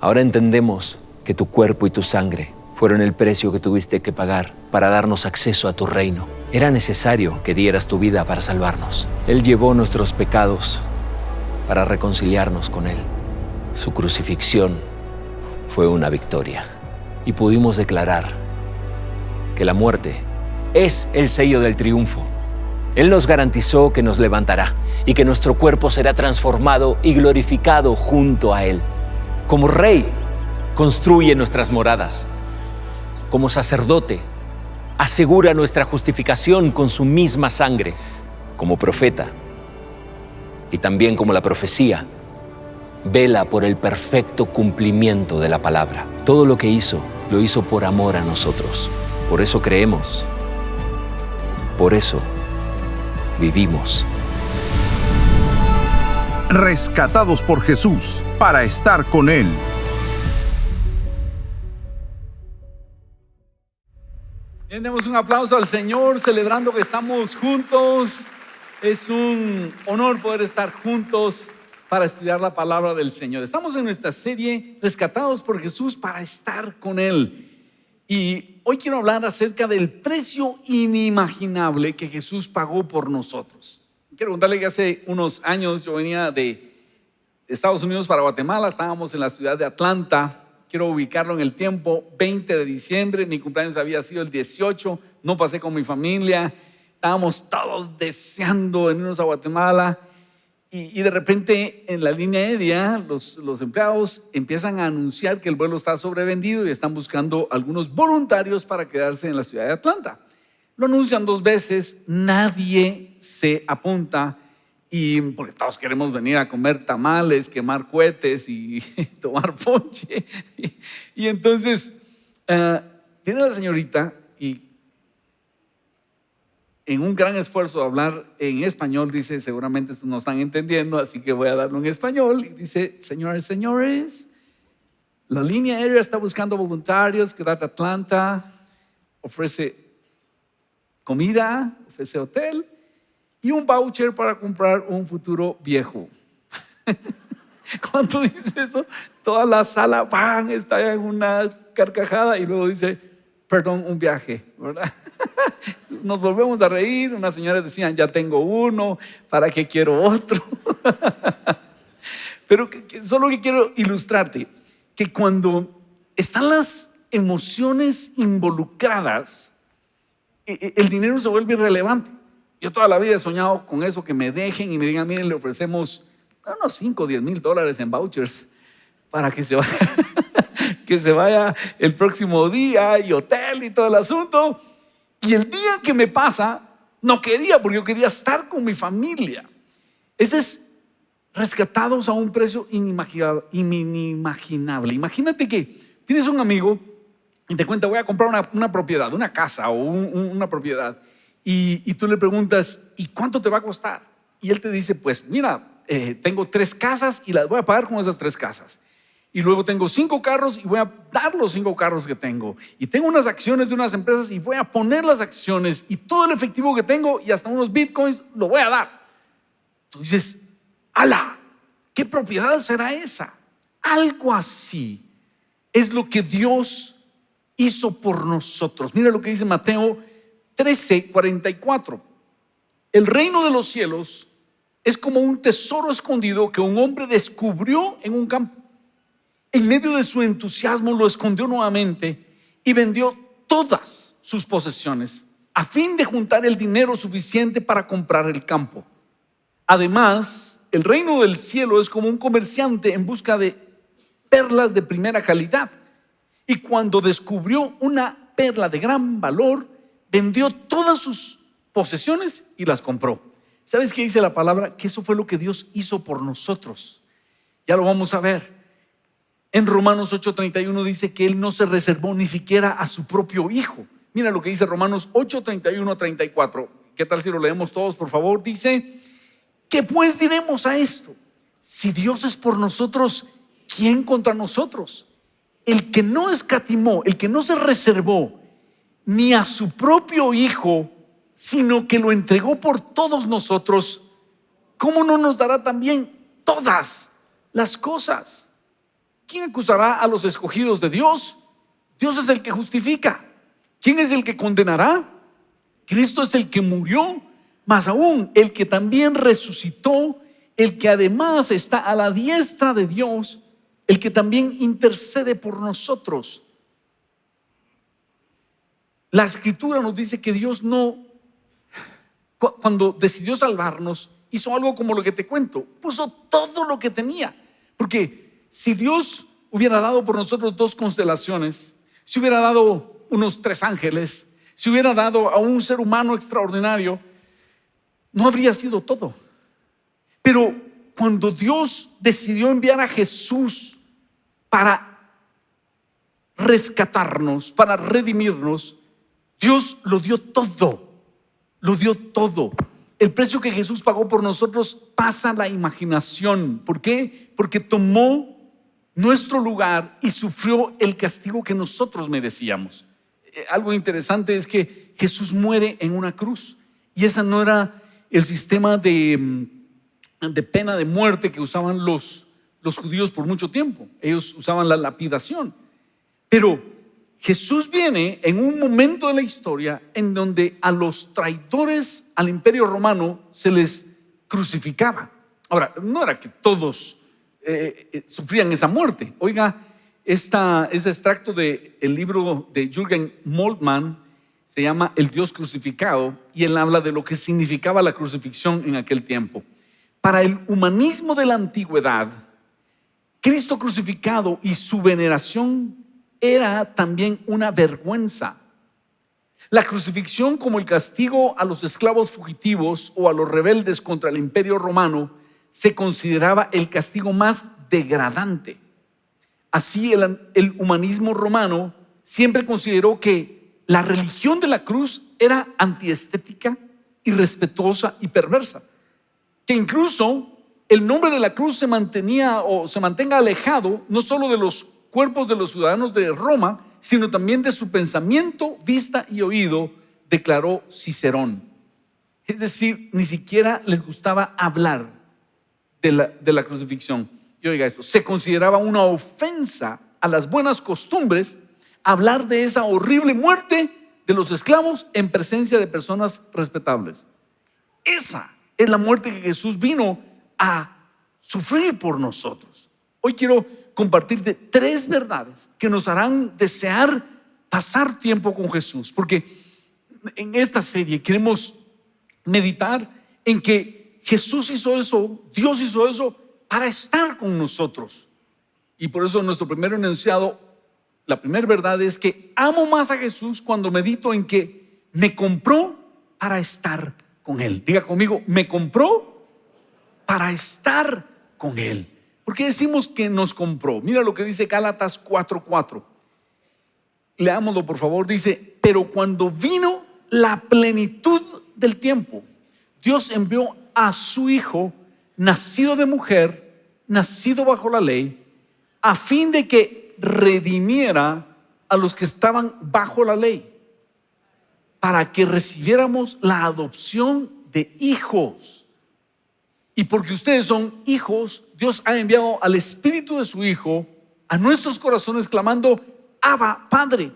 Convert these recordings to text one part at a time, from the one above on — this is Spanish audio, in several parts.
Ahora entendemos que tu cuerpo y tu sangre fueron el precio que tuviste que pagar para darnos acceso a tu reino. Era necesario que dieras tu vida para salvarnos. Él llevó nuestros pecados para reconciliarnos con Él. Su crucifixión fue una victoria. Y pudimos declarar que la muerte es el sello del triunfo. Él nos garantizó que nos levantará y que nuestro cuerpo será transformado y glorificado junto a Él. Como Rey, construye nuestras moradas. Como sacerdote, asegura nuestra justificación con su misma sangre. Como profeta, y también como la profecía, vela por el perfecto cumplimiento de la palabra. Todo lo que hizo, lo hizo por amor a nosotros. Por eso creemos. Por eso vivimos. Rescatados por Jesús para estar con Él. Bien, demos un aplauso al Señor, celebrando que estamos juntos. Es un honor poder estar juntos para estudiar la palabra del Señor. Estamos en nuestra serie Rescatados por Jesús para estar con Él. Y hoy quiero hablar acerca del precio inimaginable que Jesús pagó por nosotros. Quiero contarle que hace unos años yo venía de Estados Unidos para Guatemala. Estábamos en la ciudad de Atlanta. Quiero ubicarlo en el tiempo, 20 de diciembre. Mi cumpleaños había sido el 18. No pasé con mi familia. Estábamos todos deseando venirnos a Guatemala. Y de repente en la línea aérea los empleados empiezan a anunciar que el vuelo está sobrevendido y están buscando algunos voluntarios para quedarse en la ciudad de Atlanta. Lo anuncian 2 veces, nadie se apunta, y porque todos queremos venir a comer tamales, quemar cohetes y tomar ponche. Y entonces viene la señorita y en un gran esfuerzo de hablar en español dice, seguramente no están entendiendo, así que voy a darlo en español. Y dice: señores, la línea aérea está buscando voluntarios, quédate Atlanta, ofrece comida, ofrece hotel y un voucher para comprar un futuro viejo. Cuando dice eso, toda la sala está en una carcajada y luego dice: perdón, un viaje, ¿verdad? Nos volvemos a reír. Unas señoras decían: ya tengo uno, ¿para qué quiero otro? Pero solo que quiero ilustrarte que cuando están las emociones involucradas, el dinero se vuelve irrelevante. Yo toda la vida he soñado con eso, que me dejen y me digan: miren, le ofrecemos unos 5 o 10 mil dólares en vouchers para que se vaya, que se vaya el próximo día, y hotel y todo el asunto. Y el día que me pasa, no quería, porque yo quería estar con mi familia. Ese es rescatados a un precio inimaginable. Imagínate que tienes un amigo y te cuenta: voy a comprar una propiedad, una casa o una propiedad. Y tú le preguntas: ¿y cuánto te va a costar? Y él te dice: pues mira, tengo 3 casas y las voy a pagar con esas 3 casas. Y luego tengo 5 carros y voy a dar los 5 carros que tengo. Y tengo unas acciones de unas empresas y voy a poner las acciones. Y todo el efectivo que tengo y hasta unos bitcoins lo voy a dar. Tú dices: ¡ala! ¿Qué propiedad será esa? Algo así es lo que Dios hizo por nosotros. Mira lo que dice Mateo 13:44. El reino de los cielos es como un tesoro escondido que un hombre descubrió en un campo. En medio de su entusiasmo lo escondió nuevamente y vendió todas sus posesiones a fin de juntar el dinero suficiente para comprar el campo. Además, el reino del cielo es como un comerciante en busca de perlas de primera calidad. Y cuando descubrió una perla de gran valor, vendió todas sus posesiones y las compró. ¿Sabes qué dice la palabra? Que eso fue lo que Dios hizo por nosotros. Ya lo vamos a ver. En Romanos 8:31 dice que Él no se reservó ni siquiera a su propio Hijo. Mira lo que dice Romanos 8:31-34. ¿Qué tal si lo leemos todos, por favor? Dice: ¿qué pues diremos a esto? Si Dios es por nosotros, ¿quién contra nosotros? El que no escatimó, el que no se reservó ni a su propio Hijo, sino que lo entregó por todos nosotros, ¿cómo no nos dará también todas las cosas? ¿quién acusará a los escogidos de Dios? Dios es el que justifica. ¿Quién es el que condenará? Cristo es el que murió, más aún el que también resucitó, el que además está a la diestra de Dios, el que también intercede por nosotros. La Escritura nos dice que Dios cuando decidió salvarnos, hizo algo como lo que te cuento, puso todo lo que tenía. Porque si Dios hubiera dado por nosotros 2 constelaciones, si hubiera dado unos 3 ángeles, si hubiera dado a un ser humano extraordinario, no habría sido todo. Pero cuando Dios decidió enviar a Jesús para rescatarnos, para redimirnos, Dios lo dio todo. Lo dio todo. El precio que Jesús pagó por nosotros pasa la imaginación. ¿Por qué? Porque tomó nuestro lugar y sufrió el castigo que nosotros merecíamos. Algo interesante es que Jesús muere en una cruz, y esa no era el sistema de pena de muerte que usaban los judíos por mucho tiempo. Ellos usaban la lapidación. Pero Jesús viene en un momento de la historia en donde a los traidores al imperio romano se les crucificaba. Ahora, no era que todos sufrían esa muerte. Oiga, este extracto del libro de Jürgen Moltmann se llama El Dios crucificado, y él habla de lo que significaba la crucifixión en aquel tiempo. Para el humanismo de la antigüedad, Cristo crucificado y su veneración era también una vergüenza. La crucifixión, como el castigo a los esclavos fugitivos o a los rebeldes contra el imperio romano, se consideraba el castigo más degradante. Así el humanismo romano siempre consideró que la religión de la cruz era antiestética, irrespetuosa y perversa, que incluso el nombre de la cruz se mantenga alejado no solo de los cuerpos de los ciudadanos de Roma, sino también de su pensamiento, vista y oído, declaró Cicerón. Es decir, ni siquiera les gustaba hablar de la crucifixión. Y oiga esto, se consideraba una ofensa a las buenas costumbres hablar de esa horrible muerte de los esclavos en presencia de personas respetables. Esa es la muerte que Jesús vino a sufrir por nosotros. Hoy quiero compartirte 3 verdades que nos harán desear pasar tiempo con Jesús, porque en esta serie queremos meditar en que Jesús hizo eso, Dios hizo eso para estar con nosotros. Y por eso nuestro primer enunciado, la primera verdad es que amo más a Jesús cuando medito en que me compró para estar con Él. Diga conmigo, me compró para estar con Él. ¿Por qué decimos que nos compró? Mira lo que dice Gálatas 4:4. Leámoslo por favor. Dice, pero cuando vino la plenitud del tiempo, Dios envió a su Hijo, nacido de mujer, nacido bajo la ley, a fin de que redimiera a los que estaban bajo la ley, para que recibiéramos la adopción de hijos. Y porque ustedes son hijos, Dios ha enviado al Espíritu de su Hijo a nuestros corazones clamando, Abba, Padre.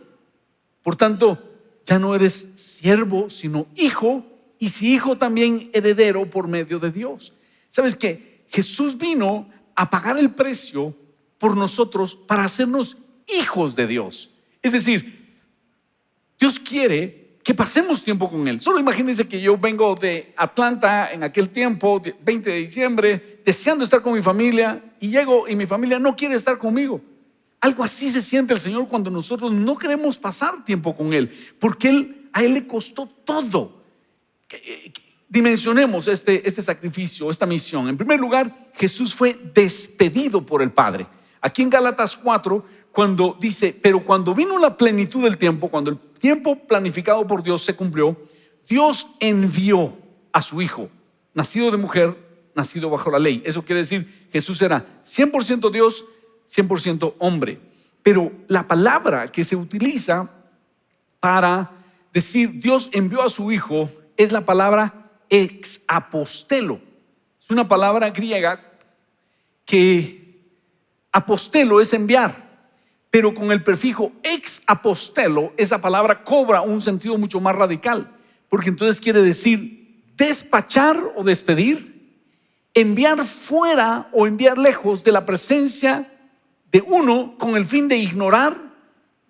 Por tanto, ya no eres siervo, sino hijo, y si hijo, también heredero por medio de Dios. ¿Sabes qué? Jesús vino a pagar el precio por nosotros para hacernos hijos de Dios. Es decir, Dios quiere que pasemos tiempo con Él. Solo imagínense que yo vengo de Atlanta en aquel tiempo, 20 de diciembre, deseando estar con mi familia, y llego y mi familia no quiere estar conmigo. Algo así se siente el Señor cuando nosotros no queremos pasar tiempo con Él, porque a Él le costó todo. Dimensionemos este sacrificio, esta misión. En primer lugar, Jesús fue despedido por el Padre. Aquí en Gálatas 4, cuando dice, pero cuando vino la plenitud del tiempo, cuando el tiempo planificado por Dios se cumplió, Dios envió a su Hijo, nacido de mujer, nacido bajo la ley. Eso quiere decir, Jesús era 100% Dios, 100% hombre. Pero la palabra que se utiliza para decir Dios envió a su Hijo es la palabra ex apostelo. Es una palabra griega que apostelo es enviar, pero con el prefijo ex apostelo, esa palabra cobra un sentido mucho más radical, porque entonces quiere decir despachar o despedir, enviar fuera o enviar lejos de la presencia de uno con el fin de ignorar,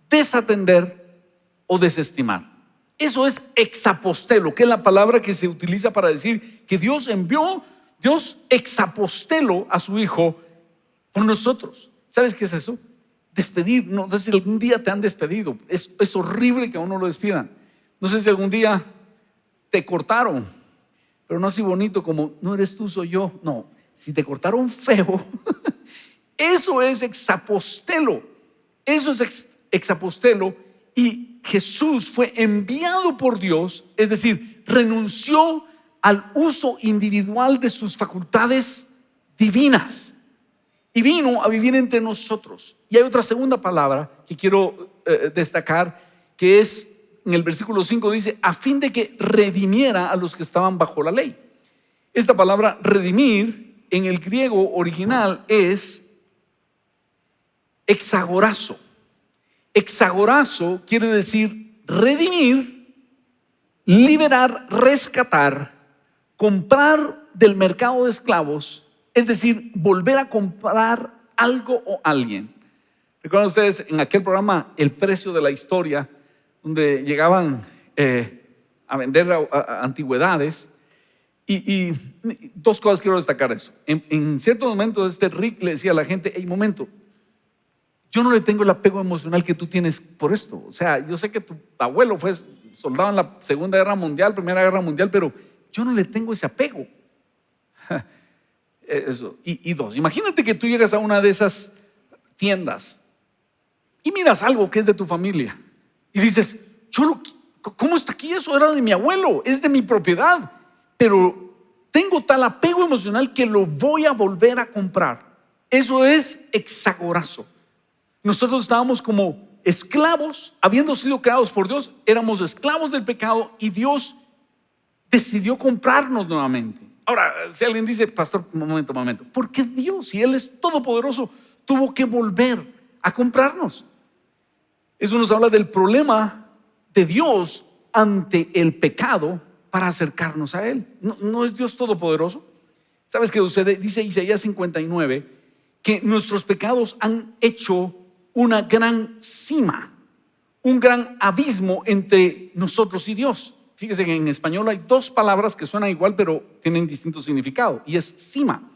desatender o desestimar. Eso es exapostelo, que es la palabra que se utiliza para decir que Dios envió, Dios exapostelo a su Hijo por nosotros. ¿Sabes qué es eso? Despedir. No sé si algún día te han despedido. Es horrible que a uno lo despidan. No sé si algún día te cortaron, pero no así bonito como no eres tú, soy yo. No, si te cortaron feo, eso es exapostelo. Eso es exapostelo. Y Jesús fue enviado por Dios, es decir, renunció al uso individual de sus facultades divinas y vino a vivir entre nosotros. Y hay otra segunda palabra que quiero destacar, que es en el versículo 5, dice, a fin de que redimiera a los que estaban bajo la ley. Esta palabra redimir en el griego original es exagorazo. Exagorazo quiere decir redimir, liberar, rescatar, comprar del mercado de esclavos, es decir, volver a comprar algo o alguien. ¿Recuerdan ustedes en aquel programa El Precio de la Historia, donde llegaban a vender antigüedades? Y dos cosas quiero destacar eso. En ciertos momentos Rick le decía a la gente, hey, momento, yo no le tengo el apego emocional que tú tienes por esto. O sea, yo sé que tu abuelo fue soldado en la Segunda Guerra Mundial, Primera Guerra Mundial, pero yo no le tengo ese apego. Eso. Y dos, imagínate que tú llegas a una de esas tiendas y miras algo que es de tu familia y dices, ¿cómo está aquí? Eso era de mi abuelo, es de mi propiedad, pero tengo tal apego emocional que lo voy a volver a comprar. Eso es exagorazo. Nosotros estábamos como esclavos, habiendo sido creados por Dios, éramos esclavos del pecado y Dios decidió comprarnos nuevamente. Ahora, si alguien dice, pastor, momento, ¿por qué Dios, si Él es todopoderoso, tuvo que volver a comprarnos? Eso nos habla del problema de Dios ante el pecado para acercarnos a Él. ¿No es Dios todopoderoso? ¿Sabes qué sucede? Dice Isaías 59 que nuestros pecados han hecho una gran cima, un gran abismo entre nosotros y Dios. Fíjese que en español hay dos palabras que suenan igual pero tienen distinto significado, y es cima.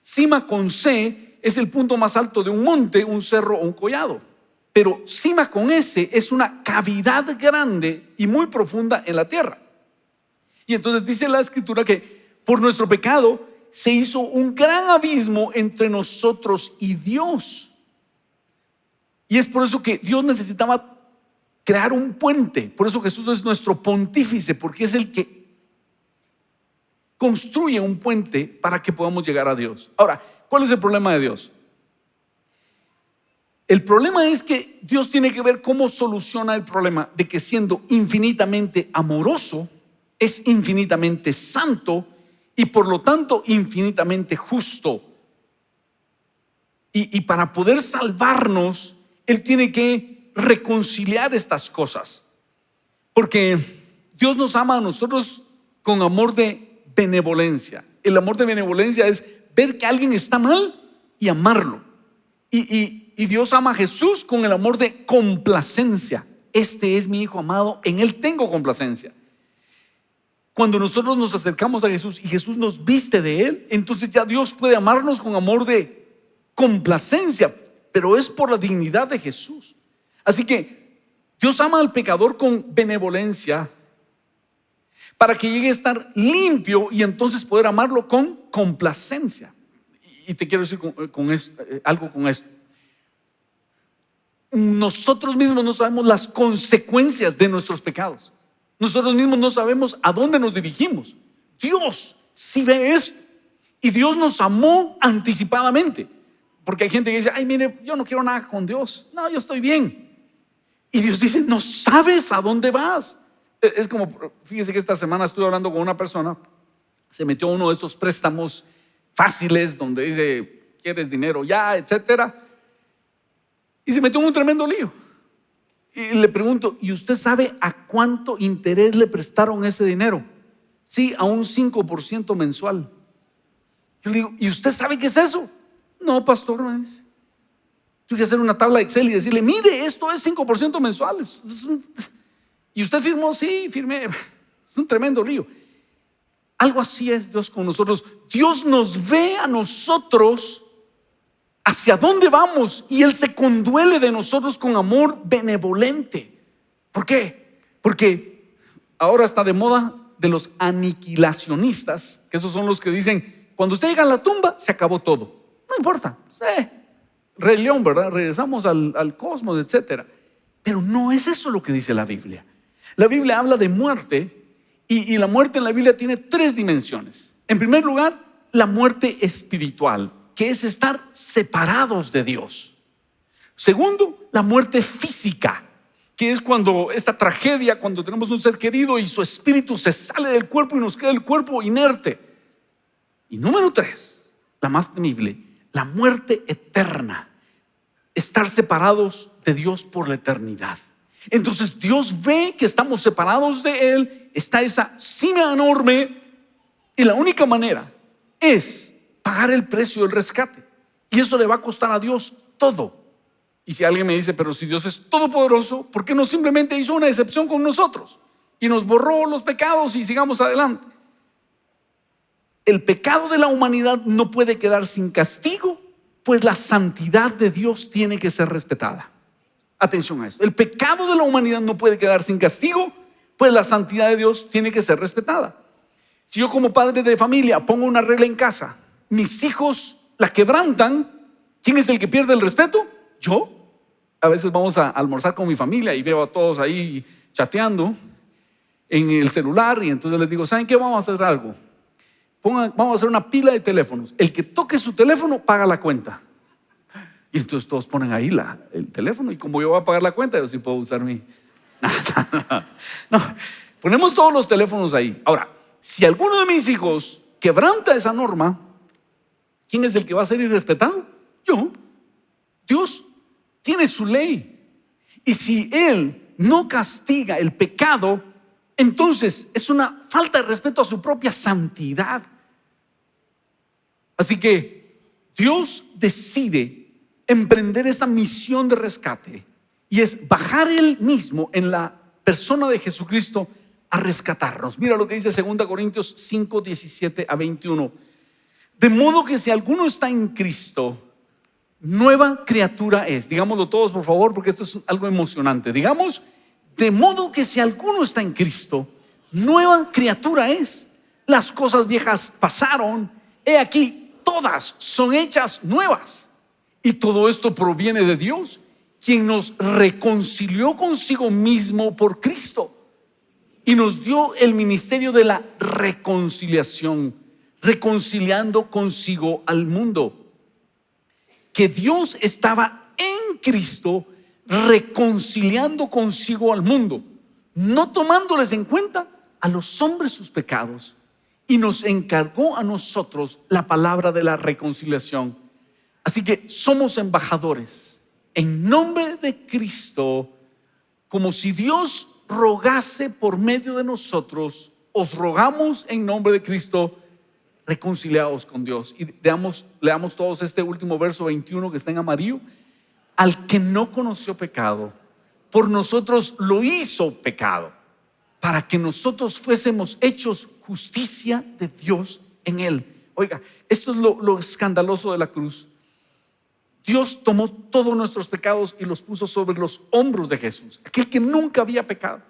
Cima con C es el punto más alto de un monte, un cerro o un collado, pero cima con S es una cavidad grande y muy profunda en la tierra. Y entonces dice la escritura que por nuestro pecado se hizo un gran abismo entre nosotros y Dios. Y es por eso que Dios necesitaba crear un puente. Por eso Jesús es nuestro pontífice, porque es el que construye un puente para que podamos llegar a Dios. Ahora, ¿cuál es el problema de Dios? El problema es que Dios tiene que ver cómo soluciona el problema de que, siendo infinitamente amoroso, es infinitamente santo y por lo tanto infinitamente justo. Y para poder salvarnos, Él tiene que reconciliar estas cosas, porque Dios nos ama a nosotros con amor de benevolencia. El amor de benevolencia es ver que alguien está mal y amarlo. Y Dios ama a Jesús con el amor de complacencia. Este es mi Hijo amado, en Él tengo complacencia. Cuando nosotros nos acercamos a Jesús y Jesús nos viste de Él, entonces ya Dios puede amarnos con amor de complacencia, pero es por la dignidad de Jesús. Así que Dios ama al pecador con benevolencia para que llegue a estar limpio y entonces poder amarlo con complacencia. Y te quiero decir algo con esto. Nosotros mismos no sabemos las consecuencias de nuestros pecados. Nosotros mismos no sabemos a dónde nos dirigimos. Dios sí ve esto, y Dios nos amó anticipadamente. Porque hay gente que dice, ay, mire, yo no quiero nada con Dios, no, yo estoy bien. Y Dios dice, no sabes a dónde vas. Es como, fíjese que esta semana estuve hablando con una persona, se metió a uno de esos préstamos fáciles donde dice, ¿quieres dinero ya?, etcétera. y se metió en un tremendo lío. Y le pregunto, ¿y usted sabe a cuánto interés le prestaron ese dinero? Sí, a un 5% mensual. Yo le digo, ¿y usted sabe qué es eso? No, pastor, me dice. Tuve que hacer una tabla de Excel y decirle, mire, esto es 5% mensual. ¿Y usted firmó? Sí, firmé. Es un tremendo lío. Algo así es Dios con nosotros. Dios nos ve a nosotros hacia dónde vamos y Él se conduele de nosotros con amor benevolente. ¿Por qué? Porque ahora está de moda de los aniquilacionistas, que esos son los que dicen, cuando usted llega a la tumba, se acabó todo. No importa, Rey León, ¿verdad? Regresamos al cosmos, etcétera. Pero no es eso lo que dice la Biblia. La Biblia habla de muerte y la muerte en la Biblia tiene 3 dimensiones. En primer lugar, la muerte espiritual, que es estar separados de Dios. Segundo, la muerte física, que es cuando esta tragedia, cuando tenemos un ser querido y su espíritu se sale del cuerpo y nos queda el cuerpo inerte. Y número 3, la más temible, la muerte eterna, estar separados de Dios por la eternidad. Entonces Dios ve que estamos separados de Él, está esa cima enorme y la única manera es pagar el precio del rescate. Y eso le va a costar a Dios todo. Y si alguien me dice, pero si Dios es todopoderoso, ¿por qué no simplemente hizo una excepción con nosotros y nos borró los pecados y sigamos adelante? El pecado de la humanidad no puede quedar sin castigo, pues la santidad de Dios tiene que ser respetada. Atención a esto. El pecado de la humanidad no puede quedar sin castigo, pues la santidad de Dios tiene que ser respetada. Si yo como padre de familia pongo una regla en casa, mis hijos la quebrantan, ¿quién es el que pierde el respeto? Yo. A veces vamos a almorzar con mi familia y veo a todos ahí chateando en el celular y entonces les digo, ¿saben qué? Vamos a hacer algo. Vamos a hacer una pila de teléfonos. El que toque su teléfono paga la cuenta. Y entonces todos ponen ahí el teléfono y como yo voy a pagar la cuenta, yo sí puedo usar mi... No, ponemos todos los teléfonos ahí. Ahora, si alguno de mis hijos quebranta esa norma, ¿quién es el que va a ser irrespetado? Yo. Dios tiene su ley. Y si Él no castiga el pecado, entonces es una falta de respeto a su propia santidad. Así que Dios decide emprender esa misión de rescate y es bajar Él mismo en la persona de Jesucristo a rescatarnos. Mira lo que dice 2 Corintios 5, 17 a 21. De modo que si alguno está en Cristo, nueva criatura es. Digámoslo todos, por favor, porque esto es algo emocionante. Digamos, de modo que si alguno está en Cristo, nueva criatura es. Las cosas viejas pasaron, he aquí, todas son hechas nuevas. Y todo esto proviene de Dios, quien nos reconcilió consigo mismo por Cristo y nos dio el ministerio de la reconciliación, reconciliando consigo al mundo. Que Dios estaba en Cristo reconciliando consigo al mundo, no tomándoles en cuenta a los hombres sus pecados, y nos encargó a nosotros la palabra de la reconciliación. Así que somos embajadores en nombre de Cristo, como si Dios rogase por medio de nosotros. Os rogamos en nombre de Cristo, reconciliados con Dios. Y leamos todos este último verso 21 que está en amarillo. Al que no conoció pecado, por nosotros lo hizo pecado, para que nosotros fuésemos hechos justicia de Dios en él. Oiga, esto es lo escandaloso de la cruz. Dios tomó todos nuestros pecados y los puso sobre los hombros de Jesús, aquel que nunca había pecado,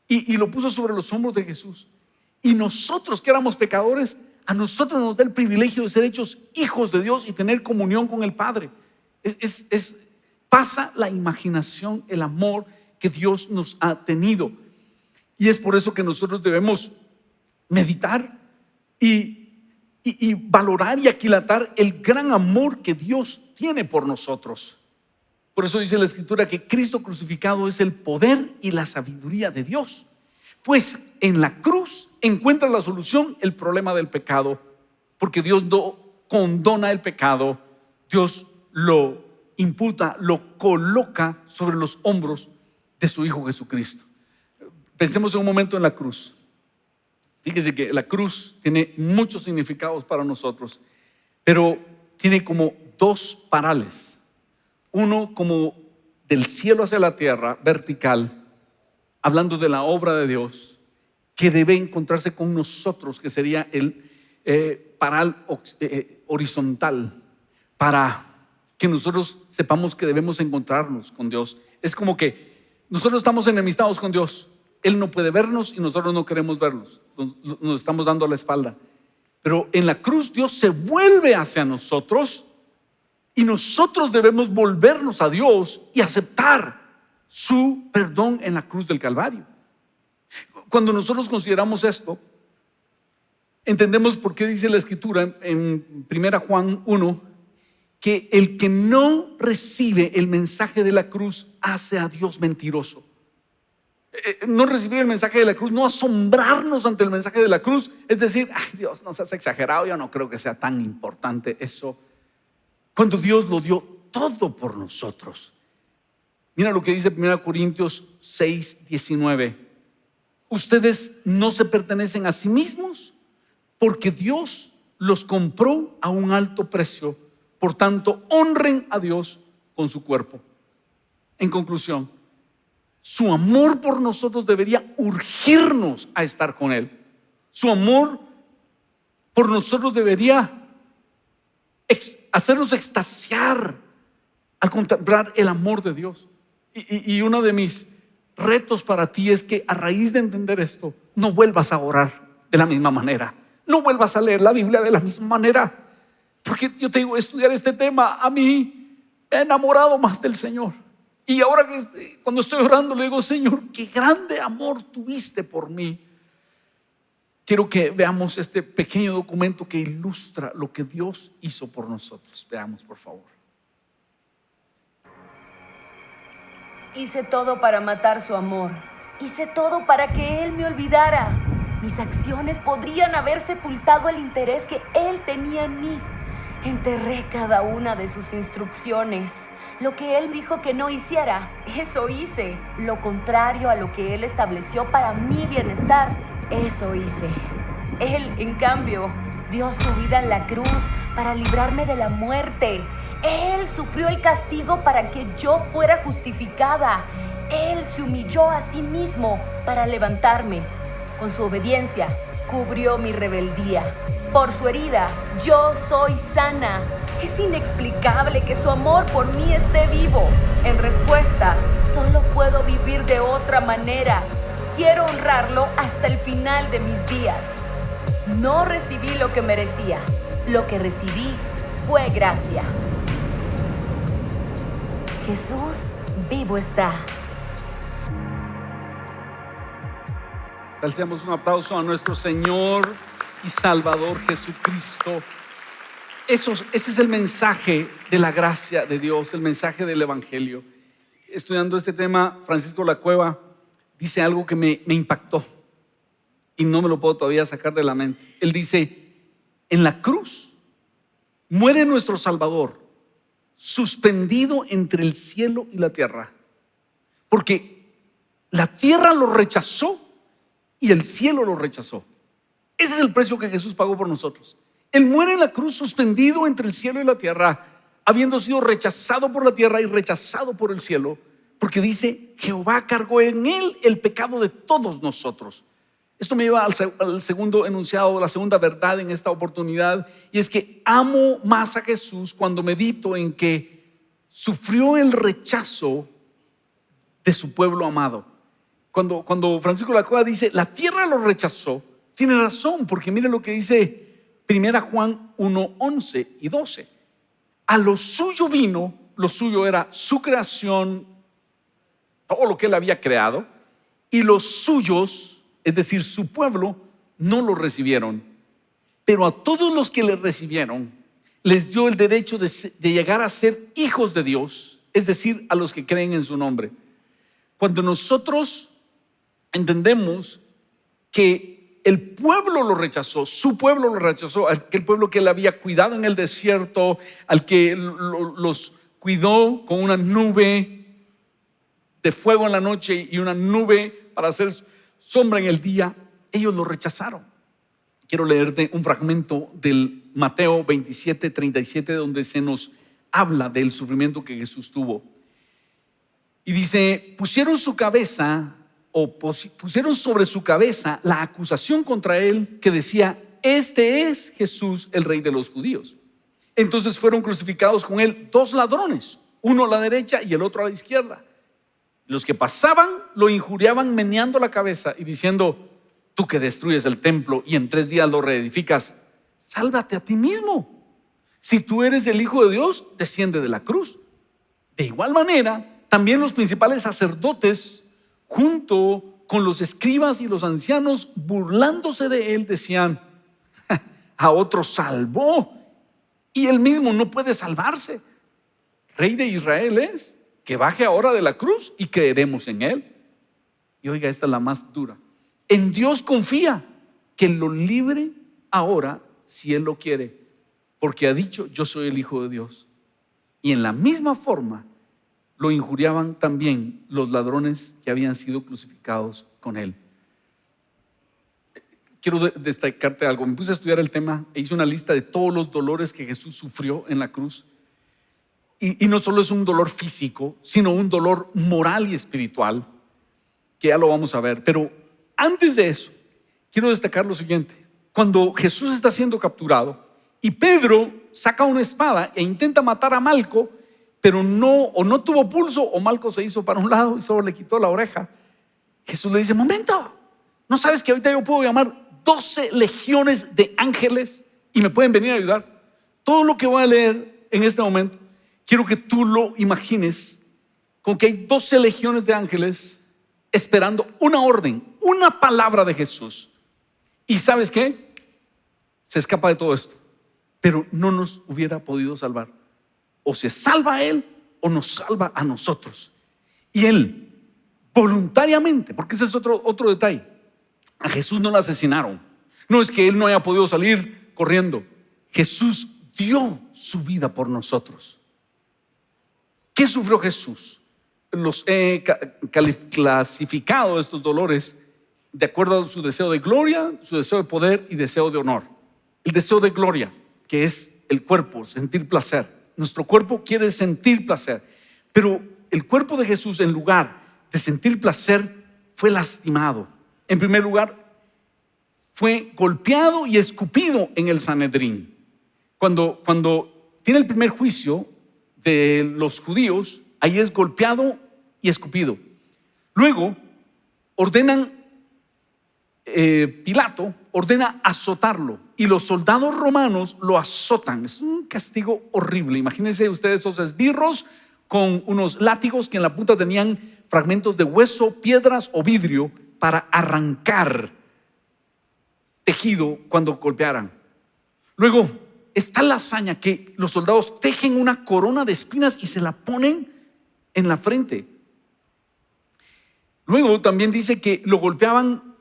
y lo puso sobre los hombros de Jesús. Y nosotros que éramos pecadores, a nosotros nos da el privilegio de ser hechos hijos de Dios y tener comunión con el Padre. Pasa la imaginación el amor que Dios nos ha tenido. Y es por eso que nosotros debemos meditar y valorar y aquilatar el gran amor que Dios tiene por nosotros. Por eso dice la Escritura que Cristo crucificado es el poder y la sabiduría de Dios, pues en la cruz encuentra la solución el problema del pecado, porque Dios no condona el pecado, Dios lo imputa, lo coloca sobre los hombros de su Hijo Jesucristo. Pensemos en un momento en la cruz. Fíjese que la cruz tiene muchos significados para nosotros, pero tiene como dos parales. Uno como del cielo hacia la tierra, vertical, hablando de la obra de Dios, que debe encontrarse con nosotros, que sería el paral horizontal, para que nosotros sepamos que debemos encontrarnos con Dios. Es como que nosotros estamos enemistados con Dios. Él no puede vernos y nosotros no queremos verlos. Nos estamos dando la espalda. Pero en la cruz Dios se vuelve hacia nosotros y nosotros debemos volvernos a Dios y aceptar su perdón en la cruz del Calvario. Cuando nosotros consideramos esto, entendemos por qué dice la Escritura en 1 Juan 1 que el que no recibe el mensaje de la cruz hace a Dios mentiroso. No recibir el mensaje de la cruz, no asombrarnos ante el mensaje de la cruz, es decir, ay, Dios, no seas exagerado, yo no creo que sea tan importante eso, cuando Dios lo dio todo por nosotros. Mira lo que dice 1 Corintios 6:19. Ustedes no se pertenecen a sí mismos porque Dios los compró a un alto precio. Por tanto, honren a Dios con su cuerpo. En conclusión, su amor por nosotros debería urgirnos a estar con Él. Su amor por nosotros debería hacernos extasiar al contemplar el amor de Dios. Y uno de mis retos para ti es que a raíz de entender esto, no vuelvas a orar de la misma manera, no vuelvas a leer la Biblia de la misma manera. Porque yo te digo, estudiar este tema a mí me ha enamorado más del Señor. Y ahora que cuando estoy orando le digo, Señor, qué grande amor tuviste por mí. Quiero que veamos este pequeño documento que ilustra lo que Dios hizo por nosotros. Veamos, por favor. Hice todo para matar su amor. Hice todo para que Él me olvidara. Mis acciones podrían haber sepultado el interés que Él tenía en mí. Enterré cada una de sus instrucciones. Lo que Él dijo que no hiciera, eso hice. Lo contrario a lo que Él estableció para mi bienestar, eso hice. Él, en cambio, dio su vida en la cruz para librarme de la muerte. Él sufrió el castigo para que yo fuera justificada. Él se humilló a sí mismo para levantarme. Con su obediencia, cubrió mi rebeldía. Por su herida, yo soy sana. Es inexplicable que su amor por mí esté vivo. En respuesta, solo puedo vivir de otra manera. Quiero honrarlo hasta el final de mis días. No recibí lo que merecía. Lo que recibí fue gracia. Jesús vivo está. Damos un aplauso a nuestro Señor y Salvador Jesucristo. Ese es el mensaje de la gracia de Dios, el mensaje del Evangelio. Estudiando este tema, Francisco Lacueva dice algo que me impactó y no me lo puedo todavía sacar de la mente. Él dice, en la cruz muere nuestro Salvador, suspendido entre el cielo y la tierra, porque la tierra lo rechazó y el cielo lo rechazó. Ese es el precio que Jesús pagó por nosotros. Él muere en la cruz suspendido entre el cielo y la tierra, habiendo sido rechazado por la tierra y rechazado por el cielo, porque dice, Jehová cargó en él el pecado de todos nosotros. Esto me lleva al segundo enunciado, la segunda verdad en esta oportunidad, y es que amo más a Jesús cuando medito en que sufrió el rechazo de su pueblo amado. Cuando Francisco Lacueva dice, la tierra lo rechazó, tiene razón, porque mire lo que dice 1 Juan 1, 11 y 12. A lo suyo vino, lo suyo era su creación, todo lo que él había creado, y los suyos, es decir, su pueblo, no lo recibieron. Pero a todos los que le recibieron, les dio el derecho de llegar a ser hijos de Dios, es decir, a los que creen en su nombre. Cuando nosotros entendemos que el pueblo lo rechazó, su pueblo lo rechazó, aquel pueblo que él había cuidado en el desierto, al que los cuidó con una nube de fuego en la noche y una nube para hacer sombra en el día, ellos lo rechazaron. Quiero leerte un fragmento del Mateo 27:37, donde se nos habla del sufrimiento que Jesús tuvo. Y dice: pusieron sobre su cabeza la acusación contra él que decía: este es Jesús, el Rey de los judíos. Entonces fueron crucificados con él 2 ladrones, uno a la derecha y el otro a la izquierda. Los que pasaban lo injuriaban meneando la cabeza y diciendo: tú que destruyes el templo y en 3 días lo reedificas, sálvate a ti mismo. Si tú eres el Hijo de Dios, desciende de la cruz. De igual manera, también los principales sacerdotes, junto con los escribas y los ancianos, burlándose de él, decían: a otro salvó y él mismo no puede salvarse. Rey de Israel es, que baje ahora de la cruz y creeremos en él. Y oiga, esta es la más dura: en Dios confía, que lo libre ahora si él lo quiere, porque ha dicho: yo soy el Hijo de Dios. Y en la misma forma lo injuriaban también los ladrones que habían sido crucificados con él. Quiero destacarte algo. Me puse a estudiar el tema e hice una lista de todos los dolores que Jesús sufrió en la cruz. Y no solo es un dolor físico, sino un dolor moral y espiritual, que ya lo vamos a ver. Pero antes de eso, quiero destacar lo siguiente. Cuando Jesús está siendo capturado y Pedro saca una espada e intenta matar a Malco, pero no tuvo pulso, o Malco se hizo para un lado y solo le quitó la oreja, Jesús le dice: momento, ¿no sabes que ahorita yo puedo llamar 12 legiones de ángeles y me pueden venir a ayudar? Todo lo que voy a leer en este momento, quiero que tú lo imagines con que hay 12 legiones de ángeles esperando una orden, una palabra de Jesús. ¿Y sabes qué? Se escapa de todo esto, pero no nos hubiera podido salvar. O se salva a él o nos salva a nosotros. Y él voluntariamente, porque ese es otro detalle, a Jesús no lo asesinaron. No es que él no haya podido salir corriendo. Jesús dio su vida por nosotros. ¿Qué sufrió Jesús? Los he clasificado estos dolores de acuerdo a su deseo de gloria, su deseo de poder y deseo de honor. El deseo de gloria, que es el cuerpo, sentir placer. Nuestro cuerpo quiere sentir placer, pero el cuerpo de Jesús, en lugar de sentir placer, fue lastimado. En primer lugar, fue golpeado y escupido en el Sanedrín. Cuando tiene el primer juicio de los judíos, ahí es golpeado y escupido. Luego Pilato ordena azotarlo y los soldados romanos lo azotan. Es un castigo horrible. Imagínense ustedes esos esbirros con unos látigos que en la punta tenían fragmentos de hueso, piedras o vidrio para arrancar tejido cuando golpearan. Luego está la hazaña que los soldados tejen una corona de espinas y se la ponen en la frente. Luego también dice que lo golpeaban,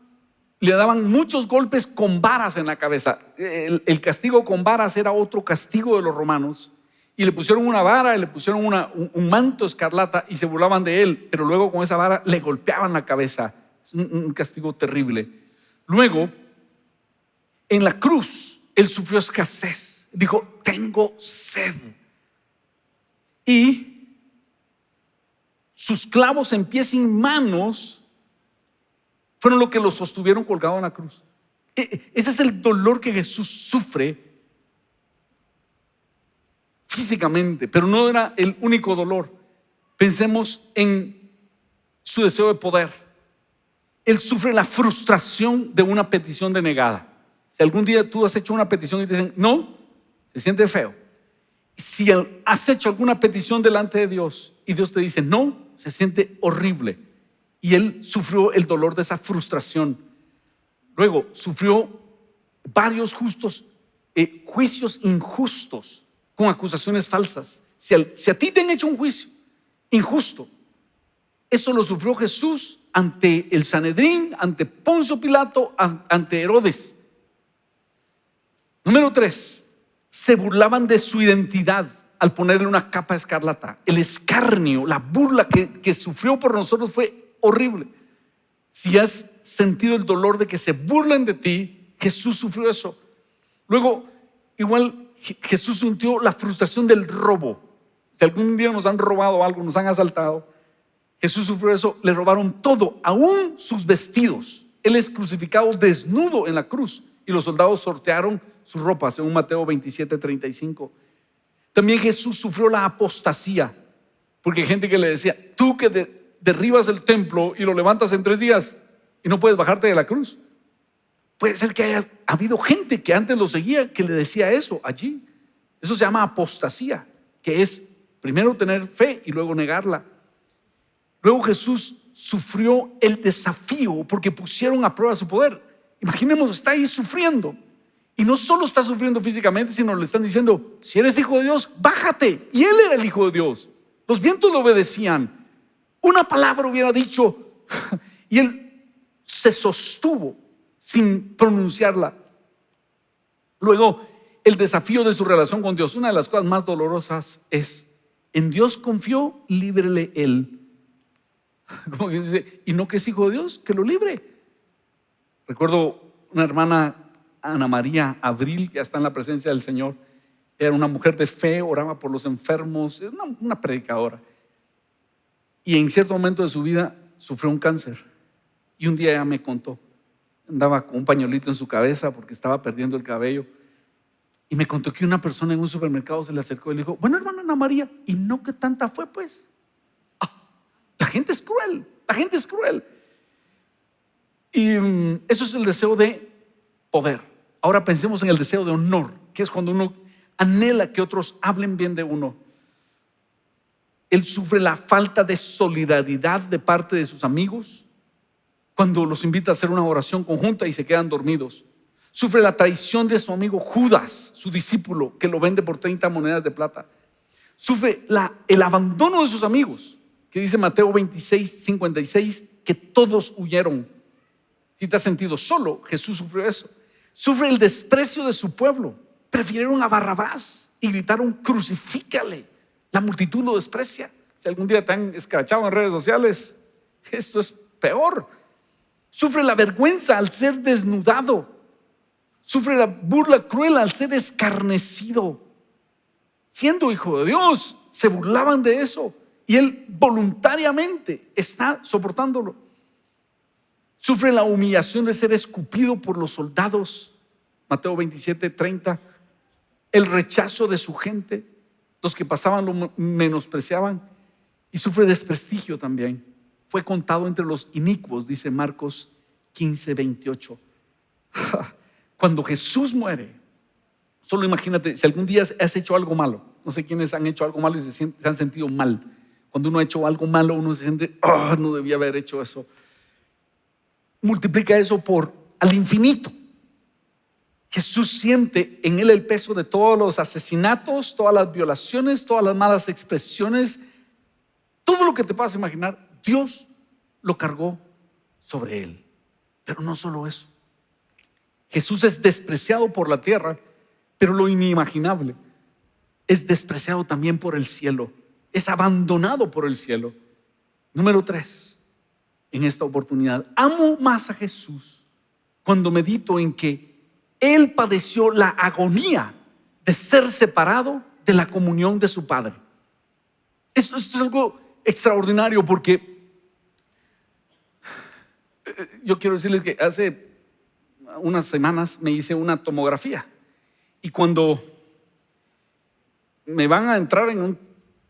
le daban muchos golpes con varas en la cabeza. El castigo con varas era otro castigo de los romanos. Y le pusieron una vara, le pusieron un manto escarlata y se burlaban de él. Pero luego con esa vara le golpeaban la cabeza. Es un castigo terrible. Luego, en la cruz, él sufrió escasez. Dijo: tengo sed. Y sus clavos en pies y manos fueron lo que lo sostuvieron colgado en la cruz. Ese es el dolor que Jesús sufre físicamente, pero no era el único dolor. Pensemos en su deseo de poder. Él sufre la frustración de una petición denegada. Si algún día tú has hecho una petición y te dicen no, se siente feo. Si has hecho alguna petición delante de Dios y Dios te dice no, se siente horrible. Y él sufrió el dolor de esa frustración. Luego sufrió varios juicios injustos con acusaciones falsas. Si a ti te han hecho un juicio injusto, eso lo sufrió Jesús ante el Sanedrín, ante Poncio Pilato, ante Herodes. Número 3, se burlaban de su identidad. al ponerle una capa escarlata. El escarnio, la burla que sufrió por nosotros fue horrible. Si has sentido el dolor de que se burlen de ti, Jesús sufrió eso. Luego, igual Jesús sintió la frustración del robo. Si algún día nos han robado algo, nos han asaltado, Jesús sufrió eso. Le robaron todo, aún sus vestidos. Él es crucificado desnudo en la cruz y los soldados sortearon sus ropas, según Mateo 27:35. También Jesús sufrió la apostasía, porque hay gente que le decía: tú que derribas el templo y lo levantas en 3 días y no puedes bajarte de la cruz. Puede ser que haya habido gente que antes lo seguía que le decía eso allí. Eso se llama apostasía, que es primero tener fe y luego negarla. Luego Jesús sufrió el desafío porque pusieron a prueba su poder. Imaginemos, está ahí sufriendo. Y no solo está sufriendo físicamente, sino le están diciendo: si eres hijo de Dios, bájate. Y él era el hijo de Dios. Los vientos le obedecían. Una palabra hubiera dicho y él se sostuvo sin pronunciarla. Luego, el desafío de su relación con Dios. Una de las cosas más dolorosas es: en Dios confió, líbrele él. Como que dice, y no que es hijo de Dios, que lo libre. Recuerdo una hermana, Ana María Abril, que ya está en la presencia del Señor. Era una mujer de fe, oraba por los enfermos, era una predicadora. Y en cierto momento de su vida sufrió un cáncer. Y un día ella me contó, andaba con un pañuelito en su cabeza porque estaba perdiendo el cabello. Y me contó que una persona en un supermercado se le acercó y le dijo: bueno, hermana Ana María, ¿y no qué tanta fue pues? La gente es cruel, la gente es cruel. Y eso es el deseo de poder. Ahora pensemos en el deseo de honor, que es cuando uno anhela que otros hablen bien de uno. Él sufre la falta de solidaridad de parte de sus amigos cuando los invita a hacer una oración conjunta y se quedan dormidos. Sufre la traición de su amigo Judas, su discípulo, que lo vende por 30 monedas de plata. Sufre el abandono de sus amigos, que dice Mateo 26:56, que todos huyeron. Si te has sentido solo, Jesús sufrió eso. Sufre el desprecio de su pueblo. Prefirieron a Barrabás y gritaron: crucifícale. La multitud lo desprecia. Si algún día te han escrachado en redes sociales, esto es peor. Sufre la vergüenza al ser desnudado. Sufre la burla cruel al ser escarnecido. Siendo hijo de Dios, se burlaban de eso y él voluntariamente está soportándolo. Sufre la humillación de ser escupido por los soldados. Mateo 27:30. El rechazo de su gente. Los que pasaban lo menospreciaban. Y sufre desprestigio también. Fue contado entre los inicuos, dice Marcos 15:28. Cuando Jesús muere, solo imagínate, si algún día has hecho algo malo. No sé quiénes han hecho algo malo y se han sentido mal. Cuando uno ha hecho algo malo, uno se siente: no debía haber hecho eso. Multiplica eso al infinito. Jesús siente en él el peso de todos los asesinatos, todas las violaciones, todas las malas expresiones, todo lo que te puedas imaginar. Dios lo cargó sobre él. Pero no solo eso. Jesús es despreciado por la tierra, pero lo inimaginable, es despreciado también por el cielo. Es abandonado por el cielo. Número 3, en esta oportunidad, amo más a Jesús cuando medito en que Él padeció la agonía de ser separado de la comunión de su Padre. Esto es algo extraordinario, porque yo quiero decirles que hace unas semanas me hice una tomografía y cuando me van a entrar en un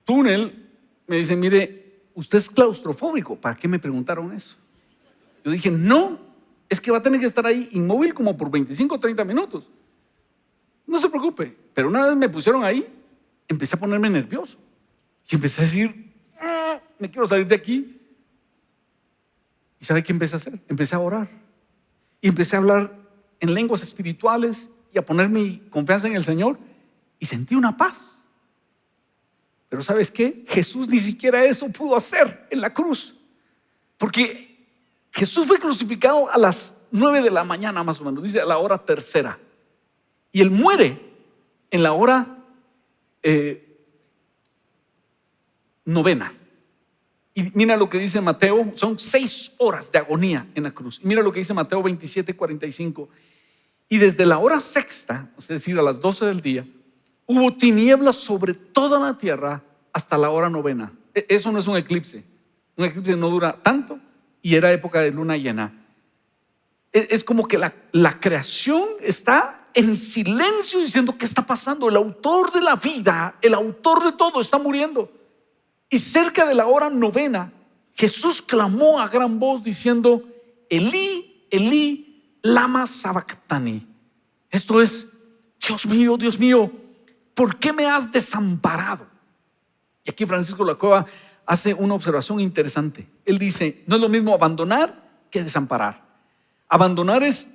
túnel me dicen: mire, usted es claustrofóbico. ¿Para qué me preguntaron eso? Yo dije: no, es que va a tener que estar ahí inmóvil como por 25 o 30 minutos. No se preocupe. Pero una vez me pusieron ahí, empecé a ponerme nervioso y empecé a decir: me quiero salir de aquí. ¿Y sabe qué empecé a hacer? Empecé a orar y empecé a hablar en lenguas espirituales y a poner mi confianza en el Señor, y sentí una paz. Pero ¿sabes qué? Jesús ni siquiera eso pudo hacer en la cruz, porque Jesús fue crucificado a las 9 de la mañana más o menos, dice a la hora 3:00, y Él muere en la hora novena. Y mira lo que dice Mateo, son 6 horas de agonía en la cruz. Y mira lo que dice Mateo 27:45. Y desde la hora sexta, es decir, a las 12 del día, hubo tinieblas sobre toda la tierra hasta la hora novena. Eso no es un eclipse. Un eclipse no dura tanto y era época de luna llena. Es como que la creación está en silencio diciendo: ¿qué está pasando? El autor de la vida, el autor de todo, está muriendo. Y cerca de la hora novena, Jesús clamó a gran voz diciendo: Elí, Elí, lama sabactani. Esto es: Dios mío, ¿por qué me has desamparado? Y aquí Francisco de la Cueva hace una observación interesante. Él dice: no es lo mismo abandonar que desamparar. Abandonar es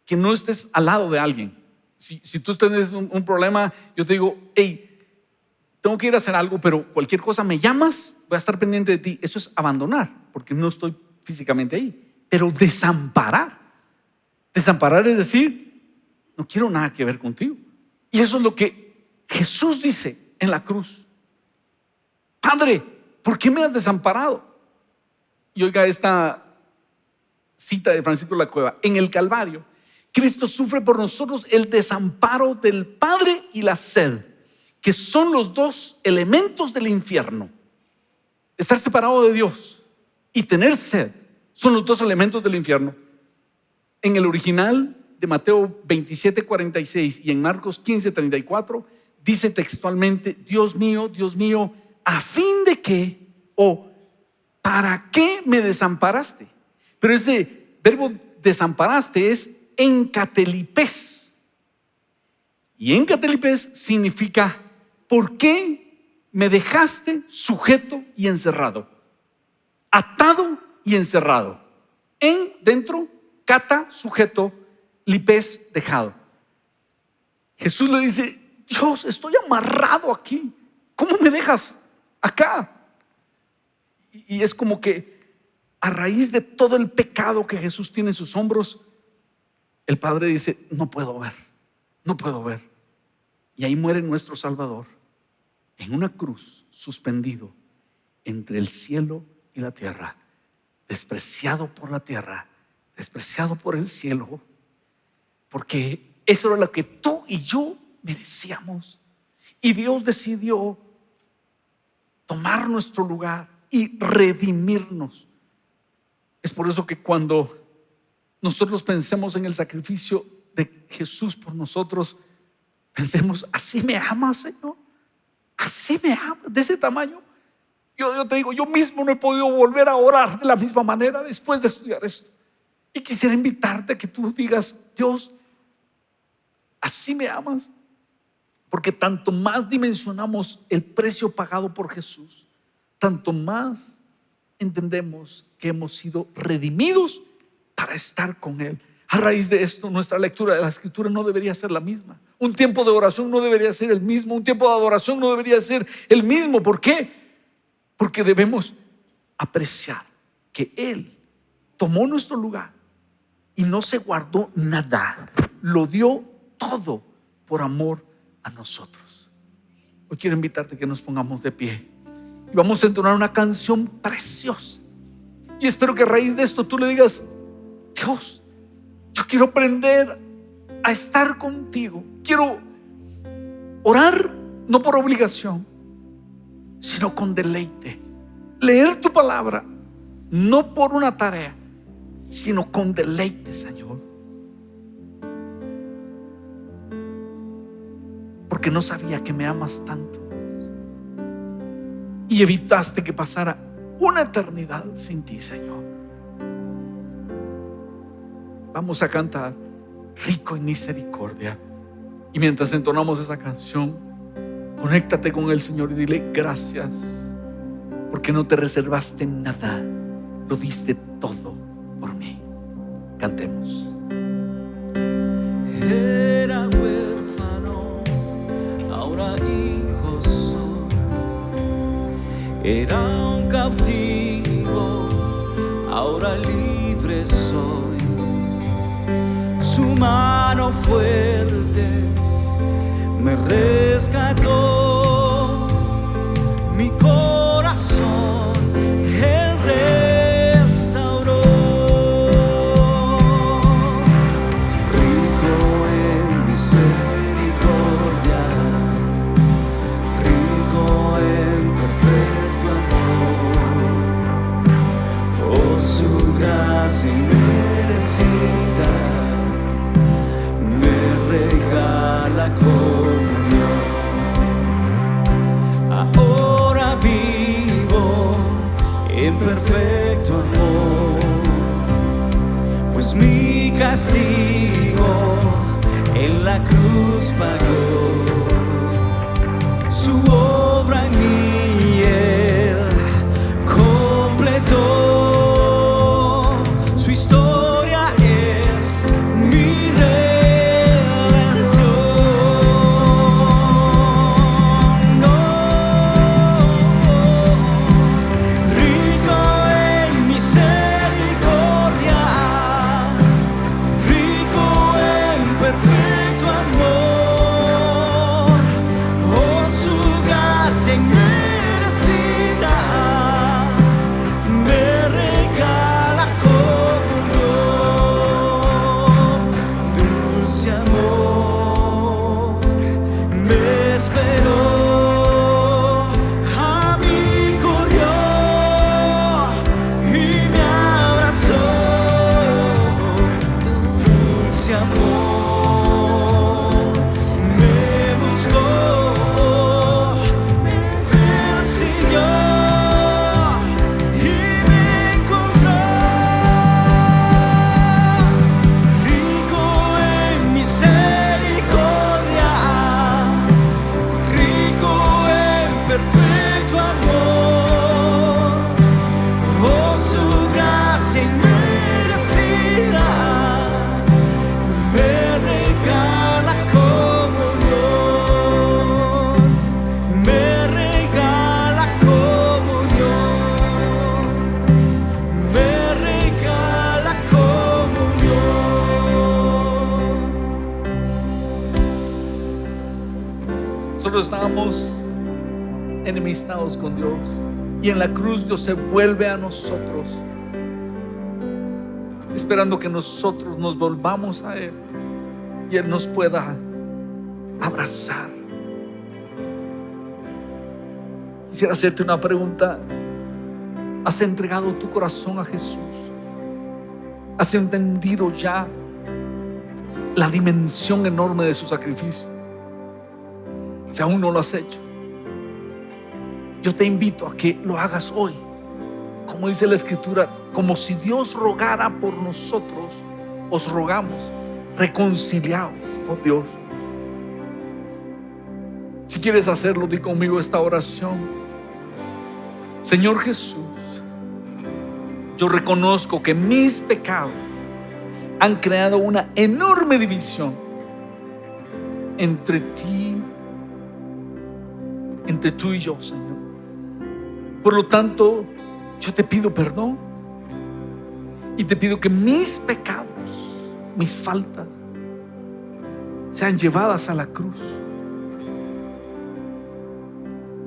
que no estés al lado de alguien. Si tú tienes un problema, yo te digo: hey, tengo que ir a hacer algo, pero cualquier cosa me llamas, voy a estar pendiente de ti. Eso es abandonar, porque no estoy físicamente ahí. Pero desamparar es decir: no quiero nada que ver contigo. Y eso es lo que Jesús dice en la cruz: Padre, ¿por qué me has desamparado? Y oiga esta cita de Francisco de la Cueva: en el Calvario, Cristo sufre por nosotros el desamparo del Padre y la sed, que son los dos elementos del infierno. Estar separado de Dios y tener sed son los dos elementos del infierno. En el original de Mateo 27:46 y en Marcos 15:34 dice textualmente: Dios mío, ¿a fin de qué o para qué me desamparaste? Pero ese verbo desamparaste es encatelipés. Y encatelipés significa: ¿por qué me dejaste sujeto y encerrado? Atado y encerrado. En, dentro, cata, sujeto, lipés, dejado. Jesús le dice: Dios, estoy amarrado aquí. ¿Cómo me dejas acá? Y es como que a raíz de todo el pecado que Jesús tiene en sus hombros, el Padre dice: no puedo ver. Y ahí muere nuestro Salvador en una cruz, suspendido entre el cielo y la tierra, despreciado por la tierra, despreciado por el cielo, porque eso era lo que tú y yo merecíamos. Y Dios decidió tomar nuestro lugar y redimirnos. Es por eso que cuando nosotros pensemos en el sacrificio de Jesús por nosotros, pensemos: así me ama, Señor, así me ama, de ese tamaño. Yo te digo, yo mismo no he podido volver a orar de la misma manera después de estudiar esto. Y quisiera invitarte a que tú digas: Dios, así me amas. Porque tanto más dimensionamos el precio pagado por Jesús, tanto más entendemos que hemos sido redimidos para estar con Él. A raíz de esto, nuestra lectura de la Escritura no debería ser la misma. Un tiempo de oración no debería ser el mismo. Un tiempo de adoración no debería ser el mismo. ¿Por qué? Porque debemos apreciar que Él tomó nuestro lugar y no se guardó nada. Lo dio todo por amor a nosotros. Hoy quiero invitarte a que nos pongamos de pie y vamos a entonar una canción preciosa. Y espero que a raíz de esto tú le digas: Dios, yo quiero aprender a estar contigo. Quiero orar no por obligación, sino con deleite. Leer tu palabra no por una tarea, sino con deleite, Señor. Porque no sabía que me amas tanto y evitaste que pasara una eternidad sin ti, Señor. Vamos a cantar Rico en Misericordia. Y mientras entonamos esa canción, conéctate con el Señor y dile: gracias, porque no te reservaste nada, lo diste todo por mí. Cantemos. Era huérfano, ahora hijo soy. Era un cautivo, ahora libre soy. Su mano fuerte me rescató, mi corazón en perfecto amor, pues mi castigo en la cruz pagó. Su obra en mí Él completó. Su historia es mi redención. No, rico en misericordia, rico en perfecto amor. Oh, su gracia inmerecida me regala comunión. Dulce amor me esperó, a mí corrió y me abrazó. Dulce amor me buscó, me persiguió y me encontró. Rico en misericordia, rico en perfecto amor. Oh, su gracia inmerecida me regala comunión, me regala comunión, me regala comunión. Nosotros estábamos enemistados con Dios y en la cruz Dios se vuelve a nosotros, esperando que nosotros nos volvamos a Él y Él nos pueda abrazar. Quisiera hacerte una pregunta. ¿Has entregado tu corazón a Jesús? ¿Has entendido ya la dimensión enorme de su sacrificio? Si aún no lo has hecho, yo te invito a que lo hagas hoy. Como dice la Escritura, como si Dios rogara por nosotros, os rogamos, reconciliaos con Dios. Si quieres hacerlo, di conmigo esta oración. Señor Jesús, yo reconozco que mis pecados han creado una enorme división entre tú y yo, Señor. Por lo tanto, yo te pido perdón y te pido que mis pecados, mis faltas, sean llevadas a la cruz.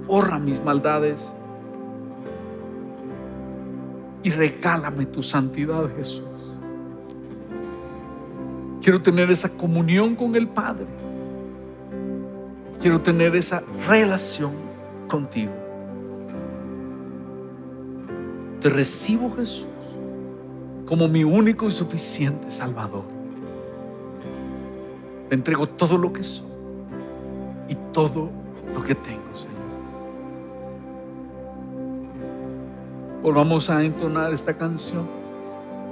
Borra mis maldades y regálame tu santidad, Jesús. Quiero tener esa comunión con el Padre. Quiero tener esa relación contigo. Te recibo, Jesús, como mi único y suficiente Salvador. Te entrego todo lo que soy y todo lo que tengo, Señor. Volvamos a entonar esta canción.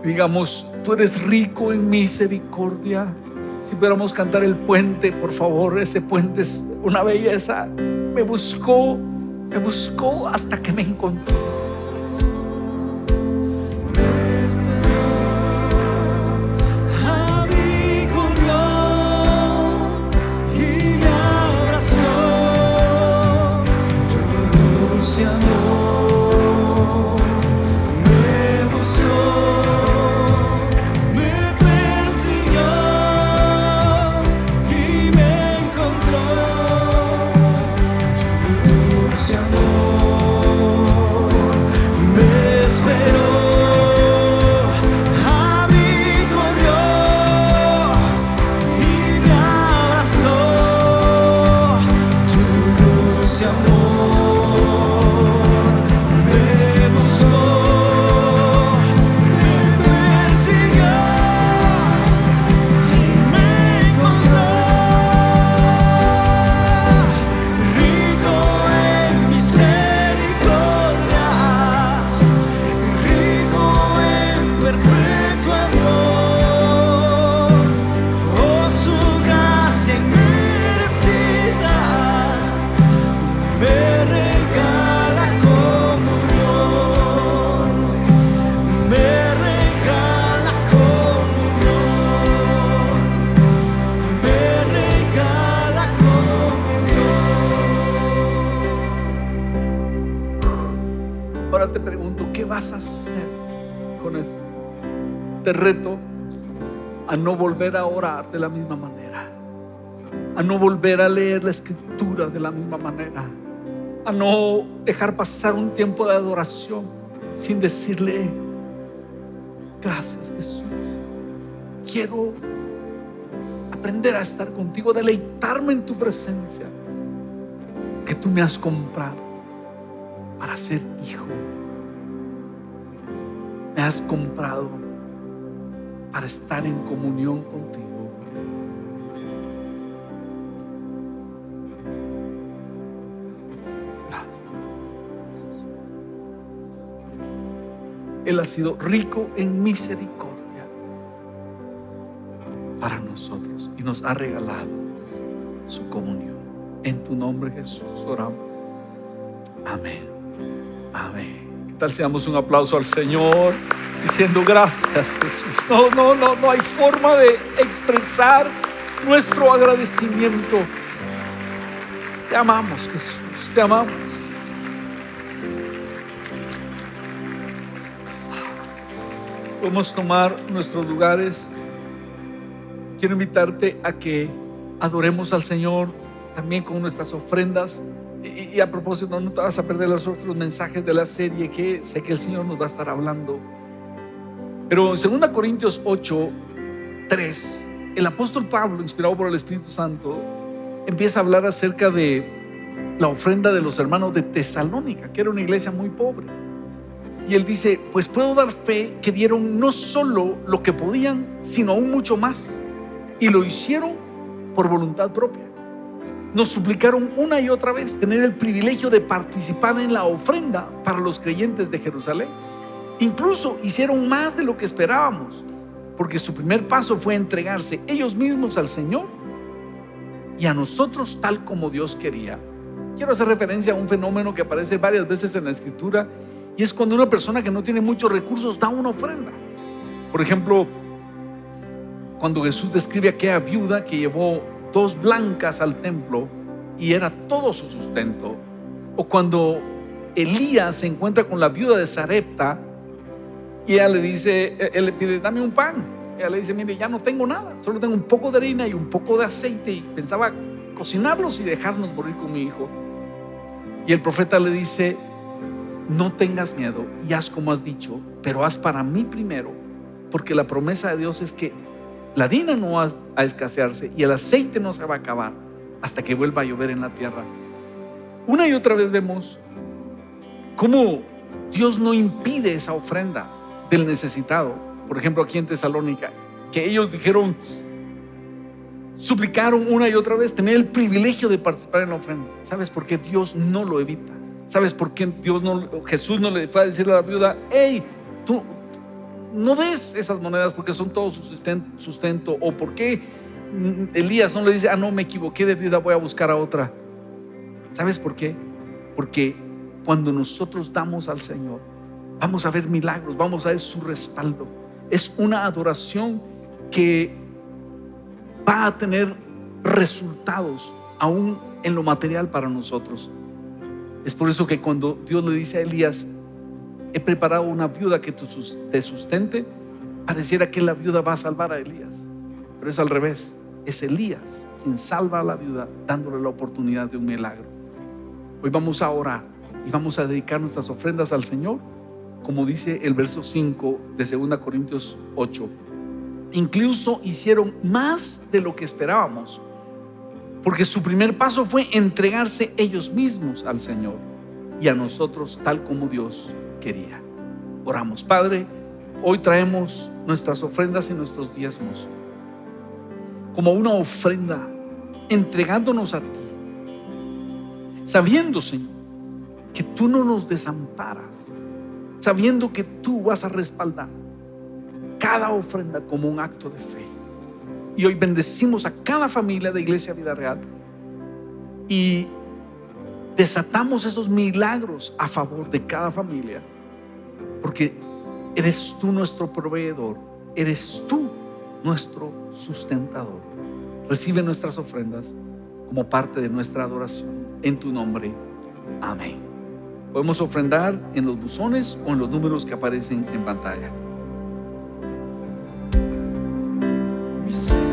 Digamos, tú eres rico en misericordia. Si pudiéramos cantar el puente, por favor. Ese puente es una belleza. Me buscó hasta que me encontró. A mí corrió y me abrazó. Tu dulce amor me buscó, me persiguió y me encontró. Tu dulce amor Ahora te pregunto, ¿qué vas a hacer con eso? Te reto a no volver a orar de la misma manera, a no volver a leer la escritura de la misma manera, a no dejar pasar un tiempo de adoración sin decirle: gracias, Jesús, quiero aprender a estar contigo, a deleitarme en tu presencia, que tú me has comprado para ser hijo, me has comprado para estar en comunión contigo. Él ha sido rico en misericordia para nosotros y nos ha regalado su comunión. En tu nombre, Jesús, oramos. Amén. Amén. ¿Qué tal si damos un aplauso al Señor diciendo: gracias, Jesús? No hay forma de expresar nuestro agradecimiento. Te amamos, Jesús, te amamos. Podemos tomar nuestros lugares. Quiero invitarte a que adoremos al Señor también con nuestras ofrendas. Y a propósito, no te vas a perder los otros mensajes de la serie, que sé que el Señor nos va a estar hablando. Pero en 2 Corintios 8:3, el apóstol Pablo, inspirado por el Espíritu Santo, empieza a hablar acerca de la ofrenda de los hermanos de Tesalónica, que era una iglesia muy pobre. Y él dice: pues puedo dar fe que dieron no solo lo que podían, sino aún mucho más, y lo hicieron por voluntad propia. Nos suplicaron una y otra vez tener el privilegio de participar en la ofrenda para los creyentes de Jerusalén. Incluso hicieron más de lo que esperábamos, porque su primer paso fue entregarse ellos mismos al Señor y a nosotros tal como Dios quería. Quiero hacer referencia a un fenómeno que aparece varias veces en la Escritura, y es cuando una persona que no tiene muchos recursos da una ofrenda. Por ejemplo, cuando Jesús describe a aquella viuda que llevó 2 blancas al templo y era todo su sustento. O cuando Elías se encuentra con la viuda de Sarepta y ella le dice, él le pide: dame un pan. Ella le dice: mire, ya no tengo nada, solo tengo un poco de harina y un poco de aceite, y pensaba cocinarlos y dejarnos morir con mi hijo. Y el profeta le dice: no tengas miedo y haz como has dicho, pero haz para mí primero, porque la promesa de Dios es que la harina no va a escasearse y el aceite no se va a acabar hasta que vuelva a llover en la tierra. Una y otra vez vemos cómo Dios no impide esa ofrenda del necesitado. Por ejemplo, aquí en Tesalónica, que ellos suplicaron una y otra vez tener el privilegio de participar en la ofrenda. ¿Sabes por qué Dios no lo evita? ¿Sabes por qué Jesús no le fue a decirle a la viuda: hey, tú no des esas monedas porque son todo su sustento? ¿O por qué Elías no le dice: no, me equivoqué de viuda, voy a buscar a otra? ¿Sabes por qué? Porque cuando nosotros damos al Señor, vamos a ver milagros, vamos a ver su respaldo. Es una adoración que va a tener resultados aún en lo material para nosotros. Es por eso que cuando Dios le dice a Elías: he preparado una viuda que te sustente, pareciera que la viuda va a salvar a Elías, pero es al revés. Es Elías quien salva a la viuda, dándole la oportunidad de un milagro. Hoy vamos a orar y vamos a dedicar nuestras ofrendas al Señor, como dice el verso 5 de 2 Corintios 8. Incluso hicieron más de lo que esperábamos, porque su primer paso fue entregarse ellos mismos al Señor y a nosotros tal como Dios quería. Oramos. Padre, hoy traemos nuestras ofrendas y nuestros diezmos como una ofrenda, entregándonos a ti, sabiendo, Señor, que tú no nos desamparas, sabiendo que tú vas a respaldar cada ofrenda como un acto de fe. Y hoy bendecimos a cada familia de Iglesia Vida Real y desatamos esos milagros a favor de cada familia, porque eres tú nuestro proveedor, eres tú nuestro sustentador. Recibe nuestras ofrendas como parte de nuestra adoración. En tu nombre, amén. Podemos ofrendar en los buzones o en los números que aparecen en pantalla. Mi Señor.